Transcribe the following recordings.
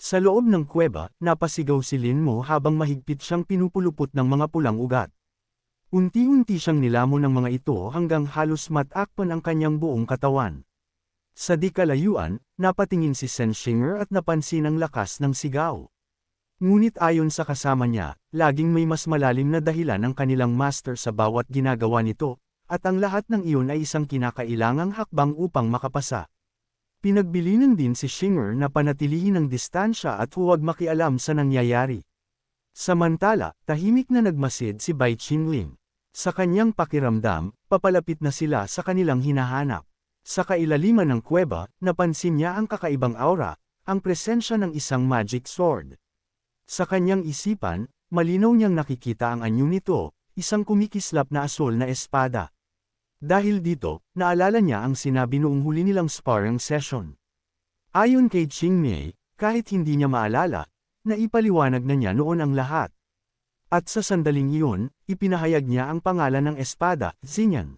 Sa loob ng kuweba, napasigaw si Lin Mo habang mahigpit siyang pinupulupot ng mga pulang ugat. Unti-unti siyang nilamon ng mga ito hanggang halos matakpan ang kanyang buong katawan. Sa di kalayuan, napatingin si Senshinger at napansin ang lakas ng sigaw. Ngunit ayon sa kasama niya, laging may mas malalim na dahilan ang kanilang master sa bawat ginagawa nito, at ang lahat ng iyon ay isang kinakailangang hakbang upang makapasa. Pinagbilinan din si Shinger na panatilihin ang distansya at huwag makialam sa nangyayari. Samantala, tahimik na nagmasid si Bai Qingling. Sa kanyang pakiramdam, papalapit na sila sa kanilang hinahanap. Sa kailaliman ng kuweba, napansin niya ang kakaibang aura, ang presensya ng isang magic sword. Sa kanyang isipan, malinaw niyang nakikita ang anyo nito, isang kumikislap na asol na espada. Dahil dito, naalala niya ang sinabi noong huli nilang sparring session. Ayon kay Qingmei, kahit hindi niya maalala, naipaliwanag na niya noon ang lahat. At sa sandaling iyon, ipinahayag niya ang pangalan ng espada, Xinyan.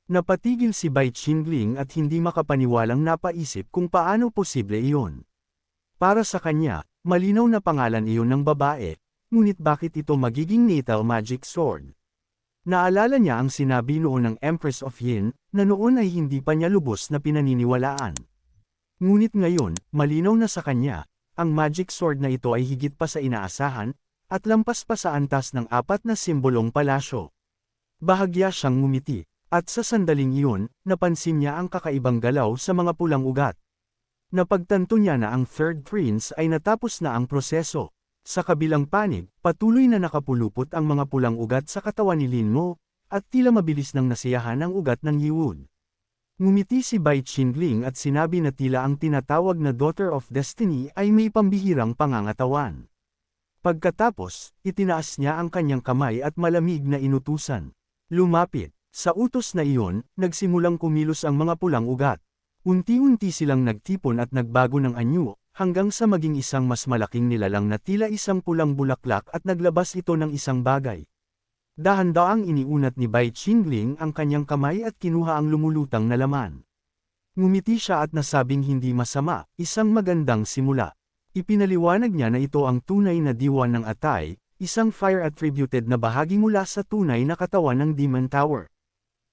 Napatigil si Bai Qingling at hindi makapaniwalang napaisip kung paano posible iyon. Para sa kanya, malinaw na pangalan iyon ng babae, ngunit bakit ito magiging lethal magic sword? Naalala niya ang sinabi noon ng Empress of Yin, na noon ay hindi pa niya lubos na pinaniniwalaan. Ngunit ngayon, malinaw na sa kanya, ang magic sword na ito ay higit pa sa inaasahan, at lampas pa sa antas ng 4 na simbolong palasyo. Bahagya siyang ngumiti, at sa sandaling iyon, napansin niya ang kakaibang galaw sa mga pulang ugat. Napagtanto niya na ang Third Prince ay natapos na ang proseso. Sa kabilang panig, patuloy na nakapulupot ang mga pulang ugat sa katawan ni Lin Mo, at tila mabilis nang nasiyahan ang ugat ng Yiwood. Ngumiti si Bai Qingling at sinabi na tila ang tinatawag na Daughter of Destiny ay may pambihirang pangangatawan. Pagkatapos, itinaas niya ang kanyang kamay at malamig na inutusan. Lumapit. Sa utos na iyon, nagsimulang kumilos ang mga pulang ugat. Unti-unti silang nagtipon at nagbago ng anyo, hanggang sa maging isang mas malaking nilalang na tila isang pulang bulaklak at naglabas ito ng isang bagay. Dahan-daang iniunat ni Bai Qingling ang kanyang kamay at kinuha ang lumulutang na laman. Ngumiti siya at nasabing hindi masama, isang magandang simula. Ipinaliwanag niya na ito ang tunay na diwa ng Atay, isang fire-attributed na bahagi mula sa tunay na katawan ng Demon Tower.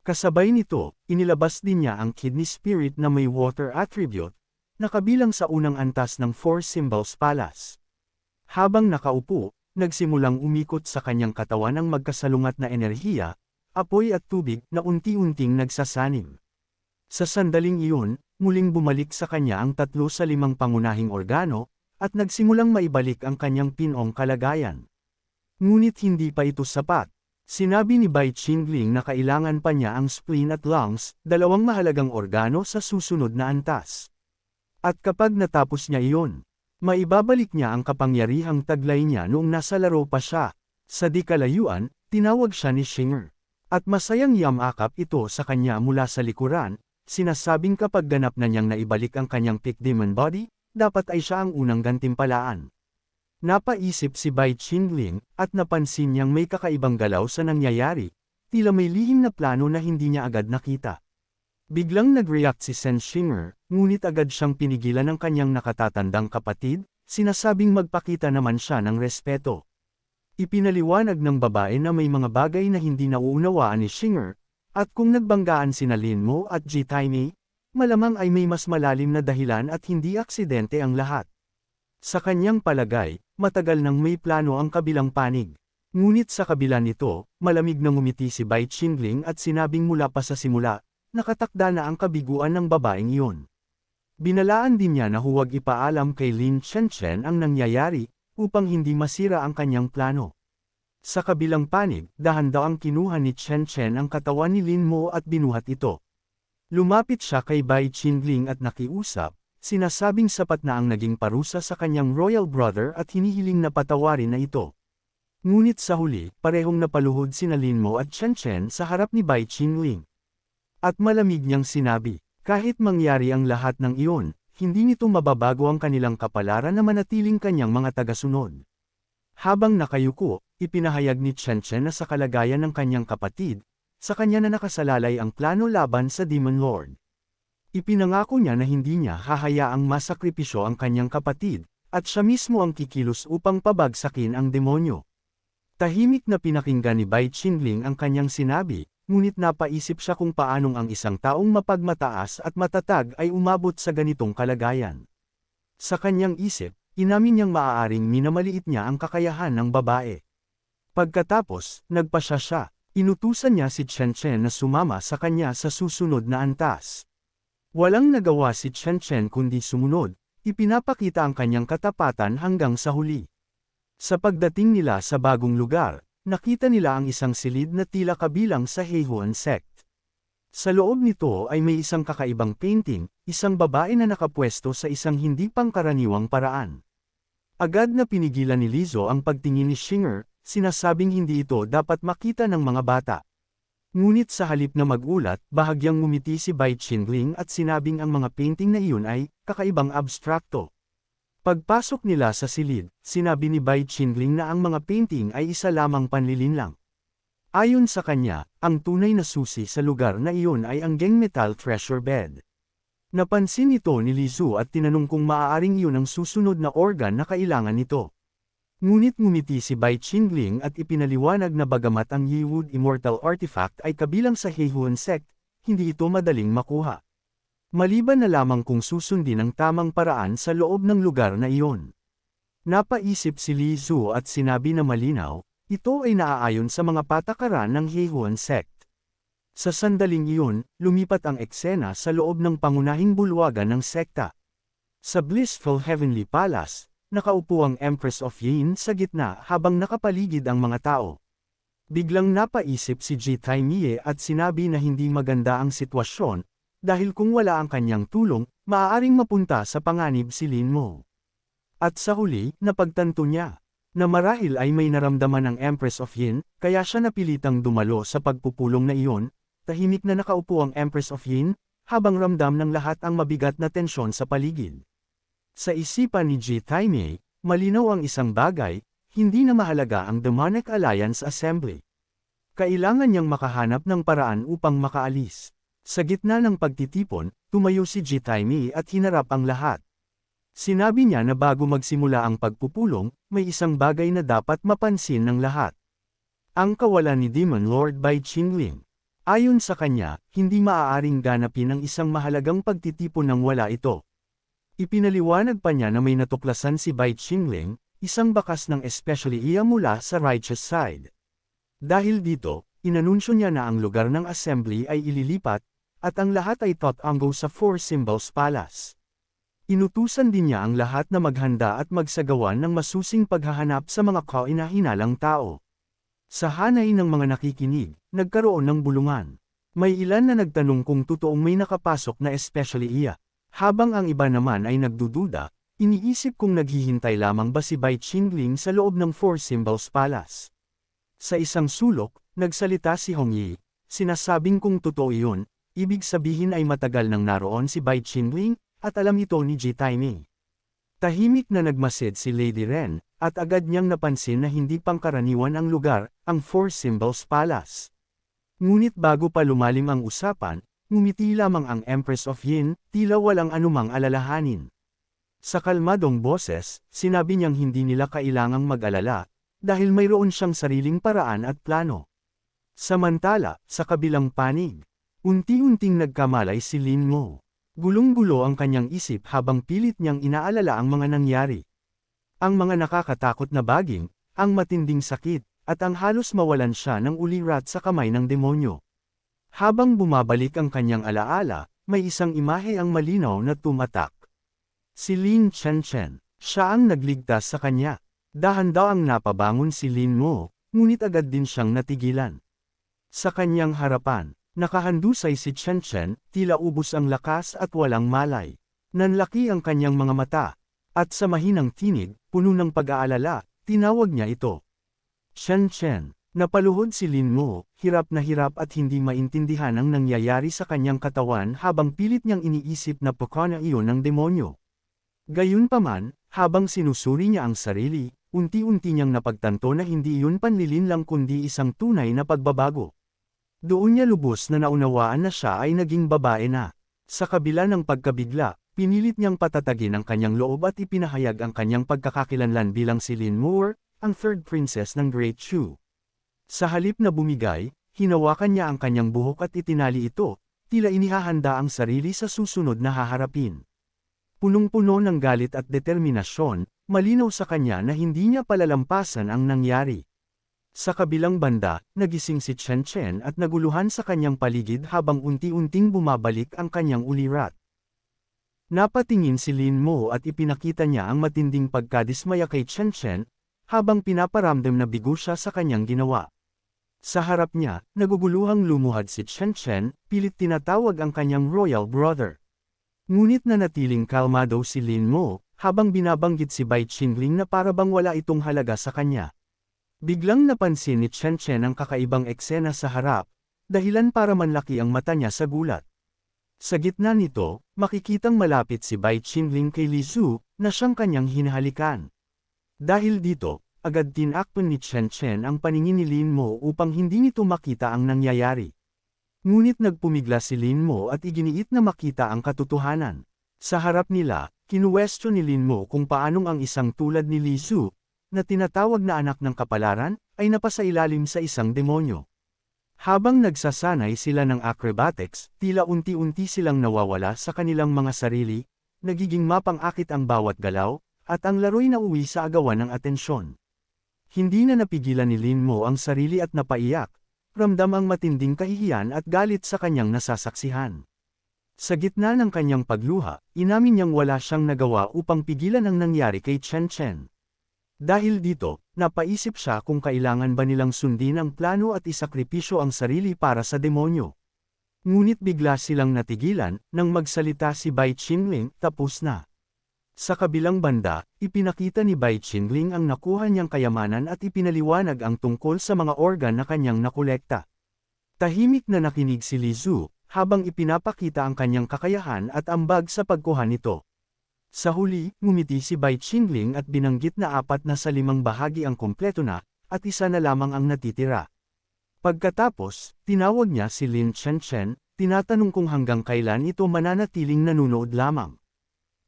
Kasabay nito, inilabas din niya ang kidney spirit na may water attribute, na kabilang sa unang antas ng Four Symbols Palace. Habang nakaupo, nagsimulang umikot sa kanyang katawan ang magkasalungat na enerhiya, apoy at tubig na unti-unting nagsasanim. Sa sandaling iyon, muling bumalik sa kanya ang 3 sa 5 pangunahing organo, at nagsimulang maibalik ang kanyang pinong kalagayan. Ngunit hindi pa ito sapat. Sinabi ni Bai Qingling na kailangan pa niya ang spleen at lungs, 2 mahalagang organo sa susunod na antas. At kapag natapos niya iyon, maibabalik niya ang kapangyarihang taglay niya noong nasa laro pa siya. Sa di kalayuan, tinawag siya ni Shinger. At masayang yamakap ito sa kanya mula sa likuran, sinasabing kapag ganap na niyang naibalik ang kanyang peak demon body, dapat ay siya ang unang gantimpalaan. Napaisip si Bai Qingling, at napansin niyang may kakaibang galaw sa nangyayari, tila may lihim na plano na hindi niya agad nakita. Biglang nag-react si Senshinger, ngunit agad siyang pinigilan ng kanyang nakatatandang kapatid, sinasabing magpakita naman siya ng respeto. Ipinaliwanag ng babae na may mga bagay na hindi nauunawaan ni Shinger, at kung nagbanggaan sina Lin Mo at Ji Taimei, malamang ay may mas malalim na dahilan at hindi aksidente ang lahat. Sa kanyang palagay, matagal nang may plano ang kabilang panig. Ngunit sa kabila nito, malamig na ngumiti si Bai Qingling at sinabing mula pa sa simula, nakatakda na ang kabiguan ng babaeng iyon. Binalaan din niya na huwag ipaalam kay Lin Chenchen ang nangyayari, upang hindi masira ang kanyang plano. Sa kabilang panig, dahan-daang kinuha ni Chenchen ang katawan ni Lin Mo at binuhat ito. Lumapit siya kay Bai Qingling at nakiusap, sinasabing sapat na ang naging parusa sa kanyang royal brother at hinihiling na patawarin na ito. Ngunit sa huli, parehong napaluhod sina Lin Mo at Chenchen sa harap ni Bai Qingling. At malamig niyang sinabi, kahit mangyari ang lahat ng iyon, hindi nito mababago ang kanilang kapalaran na manatiling kanyang mga tagasunod. Habang nakayuko, ipinahayag ni Chenchen na sa kalagayan ng kanyang kapatid, sa kanya na nakasalalay ang plano laban sa Demon Lord. Ipinangako niya na hindi niya hahayaang masakripisyo ang kanyang kapatid, at siya mismo ang kikilos upang pabagsakin ang demonyo. Tahimik na pinakinggan ni Bai Qingling ang kanyang sinabi, ngunit napaisip siya kung paanong ang isang taong mapagmataas at matatag ay umabot sa ganitong kalagayan. Sa kanyang isip, inamin niyang maaaring minamaliit niya ang kakayahan ng babae. Pagkatapos, nagpasya siya. Inutusan niya si Chen Chen na sumama sa kanya sa susunod na antas. Walang nagawa si Chen Chen kundi sumunod, ipinapakita ang kanyang katapatan hanggang sa huli. Sa pagdating nila sa bagong lugar, nakita nila ang isang silid na tila kabilang sa Heihuan sect. Sa loob nito ay may isang kakaibang painting, isang babae na nakapwesto sa isang hindi pangkaraniwang paraan. Agad na pinigilan ni Lizzo ang pagtingin ni Shinger, sinasabing hindi ito dapat makita ng mga bata. Ngunit sa halip na magulat, bahagyang ngumiti si Bai Qingling at sinabing ang mga painting na iyon ay kakaibang abstrakto. Pagpasok nila sa silid, sinabi ni Bai Qingling na ang mga painting ay isa lamang panlilinlang. Ayon sa kanya, ang tunay na susi sa lugar na iyon ay ang Geng Metal Treasure Bed. Napansin ito ni Lizzo at tinanong kung maaaring iyon ang susunod na organ na kailangan nito. Ngunit ngumiti si Bai Qingling at ipinaliwanag na bagamat ang Yiwood Immortal Artifact ay kabilang sa Heihuan sect, hindi ito madaling makuha. Maliban na lamang kung susundin ang tamang paraan sa loob ng lugar na iyon. Napaisip si Lizzo at sinabi na malinaw, ito ay naaayon sa mga patakaran ng Heihuan sect. Sa sandaling iyon, lumipat ang eksena sa loob ng pangunahing bulwagan ng sekta. Sa Blissful Heavenly Palace, nakaupo ang Empress of Yin sa gitna habang nakapaligid ang mga tao. Biglang napaisip si Ji Taimie at sinabi na hindi maganda ang sitwasyon, dahil kung wala ang kanyang tulong, maaaring mapunta sa panganib si Lin Mo. At sa huli, napagtanto niya, na marahil ay may naramdaman ang Empress of Yin, kaya siya napilitang dumalo sa pagpupulong na iyon, tahimik na nakaupo ang Empress of Yin, habang ramdam ng lahat ang mabigat na tensyon sa paligid. Sa isipan ni Ji Taimei, malinaw ang isang bagay, hindi na mahalaga ang Demonic Alliance Assembly. Kailangan niyang makahanap ng paraan upang makaalis. Sa gitna ng pagtitipon, tumayo si Ji Taimei at hinarap ang lahat. Sinabi niya na bago magsimula ang pagpupulong, may isang bagay na dapat mapansin ng lahat. Ang kawalan ni Demon Lord Bai Qingling. Ayon sa kanya, hindi maaaring ganapin ang isang mahalagang pagtitipon nang wala ito. Ipinaliwanag pa niya na may natuklasan si Bai Qingling, isang bakas ng especially iya mula sa righteous side. Dahil dito, inanunsyo niya na ang lugar ng assembly ay ililipat, at ang lahat ay tatango sa Four Symbols Palace. Inutusan din niya ang lahat na maghanda at magsagawa ng masusing paghahanap sa mga kainahinalang tao. Sa hanay ng mga nakikinig, nagkaroon ng bulungan. May ilan na nagtanong kung totoong may nakapasok na especially iya. Habang ang iba naman ay nagdududa, iniisip kung naghihintay lamang ba si Bai Qingling sa loob ng Four Symbols Palace. Sa isang sulok, nagsalita si Hong Yi, sinasabing kung totoo iyon, ibig sabihin ay matagal nang naroon si Bai Qingling, at alam ito ni Ji Taimei. Tahimik na nagmasid si Lady Ren, at agad niyang napansin na hindi pangkaraniwan ang lugar, ang Four Symbols Palace. Ngunit bago pa lumalim ang usapan, ngumiti lamang ang Empress of Yin, tila walang anumang alalahanin. Sa kalmadong boses, sinabi niyang hindi nila kailangang mag-alala, dahil mayroon siyang sariling paraan at plano. Samantala, sa kabilang panig, unti-unting nagkamalay si Lin Mo. Gulong-gulo ang kanyang isip habang pilit niyang inaalala ang mga nangyari. Ang mga nakakatakot na baging, ang matinding sakit, at ang halos mawalan siya ng ulirat sa kamay ng demonyo. Habang bumabalik ang kanyang alaala, may isang imahe ang malinaw na tumatak. Si Lin Chen, siya ang nagligtas sa kanya. Dahan-daang napabangon si Lin Mo, ngunit agad din siyang natigilan. Sa kanyang harapan, nakahandusay si Chen, tila ubos ang lakas at walang malay. Nanlaki ang kanyang mga mata, at sa mahinang tinig, puno ng pag-aalala, tinawag niya ito. Chen. Napaluhod si Lin Mo, hirap na hirap at hindi maintindihan ang nangyayari sa kanyang katawan habang pilit niyang iniisip na pakana iyon ng demonyo. Gayunpaman, habang sinusuri niya ang sarili, unti-unti niyang napagtanto na hindi iyon panlilinlang kundi isang tunay na pagbabago. Doon niya lubos na naunawaan na siya ay naging babae na. Sa kabila ng pagkabigla, pinilit niyang patatagin ang kanyang loob at ipinahayag ang kanyang pagkakakilanlan bilang si Lin Moore, ang third princess ng Great Chu. Sa halip na bumigay, hinawakan niya ang kanyang buhok at itinali ito, tila inihahanda ang sarili sa susunod na haharapin. Punong-puno ng galit at determinasyon, malinaw sa kanya na hindi niya palalampasan ang nangyari. Sa kabilang banda, nagising si Chen Chen at naguluhan sa kanyang paligid habang unti-unting bumabalik ang kanyang ulirat. Napatingin si Lin Mo at ipinakita niya ang matinding pagkadismaya kay Chen Chen, habang pinaparamdam na bigo siya sa kanyang ginawa. Sa harap niya, naguguluhang lumuhad si Chen Chen, pilit tinatawag ang kanyang royal brother. Ngunit nanatiling kalmado si Lin Mo, habang binabanggit si Bai Qingling na parabang wala itong halaga sa kanya. Biglang napansin ni Chen Chen ang kakaibang eksena sa harap, dahilan para manlaki ang mata niya sa gulat. Sa gitna nito, makikitang malapit si Bai Qingling kay Li Su, na siyang kanyang hinahalikan. Dahil dito, agad tinakpan ni Chen Chen ang paningin ni Lin Mo upang hindi nito makita ang nangyayari. Ngunit nagpumigla si Lin Mo at iginiit na makita ang katotohanan. Sa harap nila, kinuwestiyon ni Lin Mo kung paanong ang isang tulad ni Li Su, na tinatawag na anak ng kapalaran, ay napasailalim sa isang demonyo. Habang nagsasanay sila ng acrobatics, tila unti-unti silang nawawala sa kanilang mga sarili, nagiging mapang-akit ang bawat galaw, at ang laro'y nauwi sa agawan ng atensyon. Hindi na napigilan ni Lin Mo ang sarili at napaiyak, ramdam ang matinding kahihiyan at galit sa kanyang nasasaksihan. Sa gitna ng kanyang pagluha, inamin niyang wala siyang nagawa upang pigilan ang nangyari kay Chen Chen. Dahil dito, napaisip siya kung kailangan ba nilang sundin ang plano at isakripisyo ang sarili para sa demonyo. Ngunit bigla silang natigilan, nang magsalita si Bai Qingling, tapos na. Sa kabilang banda, ipinakita ni Bai Qingling ang nakuha niyang kayamanan at ipinaliwanag ang tungkol sa mga organ na kanyang nakolekta. Tahimik na nakinig si Li Su, habang ipinapakita ang kanyang kakayahan at ambag sa pagkuha nito. Sa huli, ngumiti si Bai Qingling at binanggit na 4 na sa 5 bahagi ang kompleto na, at isa na lamang ang natitira. Pagkatapos, tinawag niya si Lin Chen Chen, tinatanong kung hanggang kailan ito mananatiling nanunood lamang.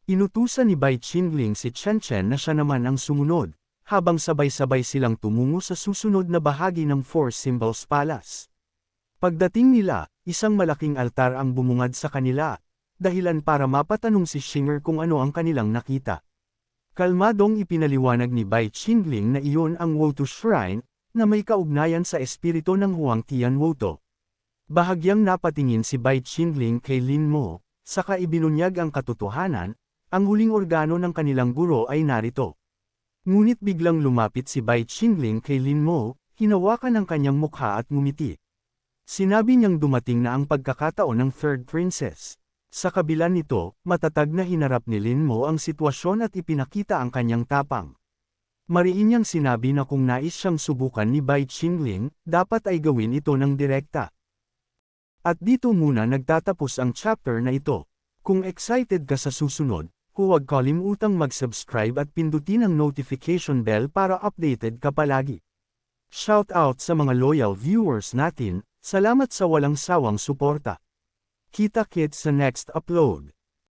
Inutusan ni Bai Qingling si Chen Chen na siya naman ang sumunod, habang sabay-sabay silang tumungo sa susunod na bahagi ng Four Symbols Palace. Pagdating nila, isang malaking altar ang bumungad sa kanila, dahilan para mapatanong si Shinger kung ano ang kanilang nakita. Kalmadong ipinaliwanag ni Bai Qingling na iyon ang Woto Shrine, na may kaugnayan sa espiritu ng Huang Tian Woto. Bahagyang napatingin si Bai Qingling kay Lin Mo, saka ibinunyag ang katotohanan, ang huling organo ng kanilang guro ay narito. Ngunit biglang lumapit si Bai Qingling kay Lin Mo, hinawakan ang kanyang mukha at ngumiti. Sinabi niyang dumating na ang pagkakataon ng third princess. Sa kabila nito, matatag na hinarap ni Lin Mo ang sitwasyon at ipinakita ang kanyang tapang. Mariin niyang sinabi na kung nais siyang subukan ni Bai Qingling, dapat ay gawin ito ng direkta. At dito muna nagtatapos ang chapter na ito. Kung excited ka sa susunod, huwag kalimutang mag-subscribe at pindutin ang notification bell para updated ka palagi. Shout out sa mga loyal viewers natin, salamat sa walang sawang suporta. Kita-kits sa next upload.